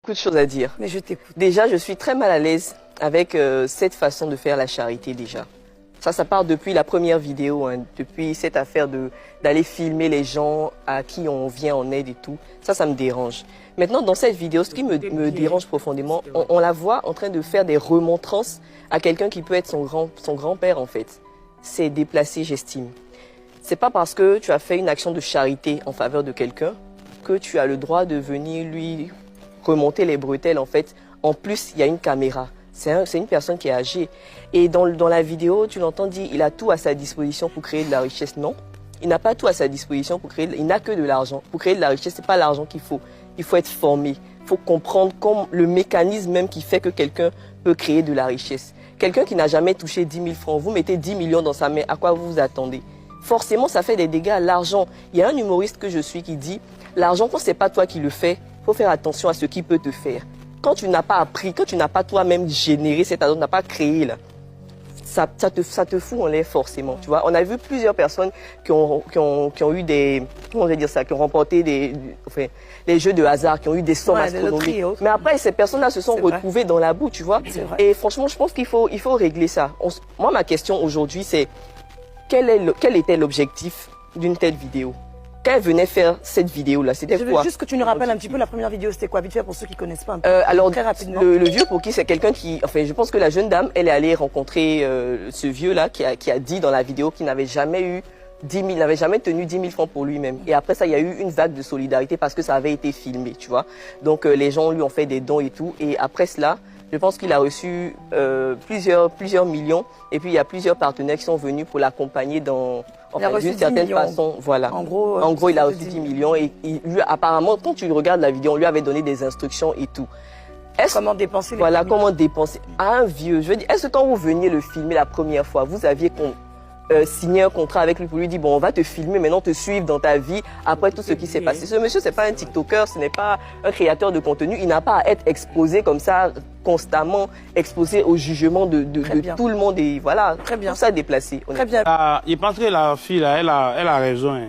beaucoup de choses à dire. Mais je t'écoute. Déjà, je suis très mal à l'aise avec cette façon de faire la charité déjà. Ça part depuis la première vidéo, hein, depuis cette affaire d'aller filmer les gens à qui on vient en aide et tout. Ça me dérange. Maintenant, dans cette vidéo, ce qui me dérange profondément, on la voit en train de faire des remontrances à quelqu'un qui peut être son grand-père en fait. C'est déplacé, j'estime. C'est pas parce que tu as fait une action de charité en faveur de quelqu'un que tu as le droit de venir lui remonter les bretelles en fait. En plus, il y a une caméra. C'est une personne qui est âgée. Et dans la vidéo, tu l'entends dire, il a tout à sa disposition pour créer de la richesse. Non, il n'a pas tout à sa disposition pour créer, il n'a que de l'argent. Pour créer de la richesse, c'est pas l'argent qu'il faut. Il faut être formé. Il faut comprendre le mécanisme même qui fait que quelqu'un peut créer de la richesse. Quelqu'un qui n'a jamais touché 10 000 francs, vous mettez 10 millions dans sa main, à quoi vous vous attendez? Forcément, ça fait des dégâts. L'argent, il y a un humoriste que je suis qui dit, l'argent, quand c'est pas toi qui le fais, il faut faire attention à ce qu'il peut te faire. Quand tu n'as pas appris, quand tu n'as pas toi-même généré cet argent, tu n'as pas créé, là, ça te fout en l'air forcément, tu vois. On a vu plusieurs personnes qui ont eu des, comment on va dire ça, qui ont remporté les jeux de hasard, qui ont eu des sommes astronomiques. Mais après, ces personnes-là se sont retrouvées dans la boue, tu vois. Et franchement, je pense qu'il faut régler ça. Moi, ma question aujourd'hui, c'est quel était l'objectif d'une telle vidéo? Quand elle venait faire cette vidéo-là, c'était quoi? Je veux juste que tu nous rappelles un petit peu la première vidéo, c'était quoi? Vite fait pour ceux qui ne connaissent pas un peu. Alors, très rapidement. Le vieux pour qui c'est quelqu'un qui... Enfin, je pense que la jeune dame, elle est allée rencontrer ce vieux-là qui a dit dans la vidéo qu'il n'avait jamais eu 10 000, n'avait jamais tenu 10 000 francs pour lui-même. Et après ça, il y a eu une vague de solidarité parce que ça avait été filmé, tu vois. Donc, les gens lui ont fait des dons et tout. Et après cela, je pense qu'il a reçu plusieurs millions. Et puis, il y a plusieurs partenaires qui sont venus pour l'accompagner d'une certaine façon. Voilà. En gros, il a reçu 10 millions. Et lui, apparemment, quand tu regardes la vidéo, on lui avait donné des instructions et tout. Comment dépenser les Voilà, comment dépenser. À un vieux, je veux dire, est-ce que quand vous veniez le filmer la première fois, vous aviez signé un contrat avec lui pour lui dire, bon, on va te filmer, maintenant te suivre dans ta vie, après tout ce qui s'est passé. Ce monsieur, c'est pas un TikToker, ce n'est pas un créateur de contenu, il n'a pas à être exposé comme ça, constamment, exposé au jugement de tout le monde et voilà, tout ça déplacé. Très bien. Je pense que la fille, là, elle a raison. Hein.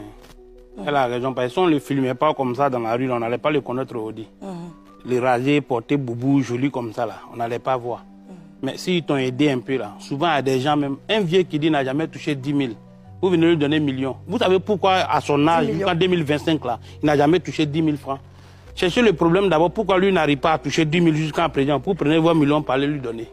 Elle a raison, parce que si on ne le filmait pas comme ça dans la rue, on n'allait pas le connaître au dit. Les rasés, porter boubou, joli comme ça, là, on n'allait pas voir. Mais s'ils t'ont aidé un peu là, souvent il y a des gens même, un vieux qui dit n'a jamais touché 10 000, vous venez lui donner 1 million. Vous savez pourquoi à son âge, jusqu'en 2025 là, il n'a jamais touché 10 000 francs? Cherchez le problème d'abord, pourquoi lui n'arrive pas à toucher 10 000 jusqu'à présent, pour prendre vos millions pour aller lui donner.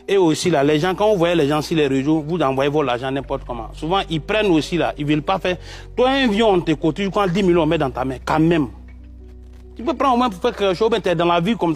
Et aussi là, les gens, quand vous voyez les gens sur les réseaux, vous envoyez votre argent n'importe comment. Souvent ils prennent aussi là, ils ne veulent pas faire. Toi un vieux on te cotise, quand 10 millions on met dans ta main, quand même. Tu peux prendre au moins pour faire quelque chose, mais tu es dans la vie comme ça.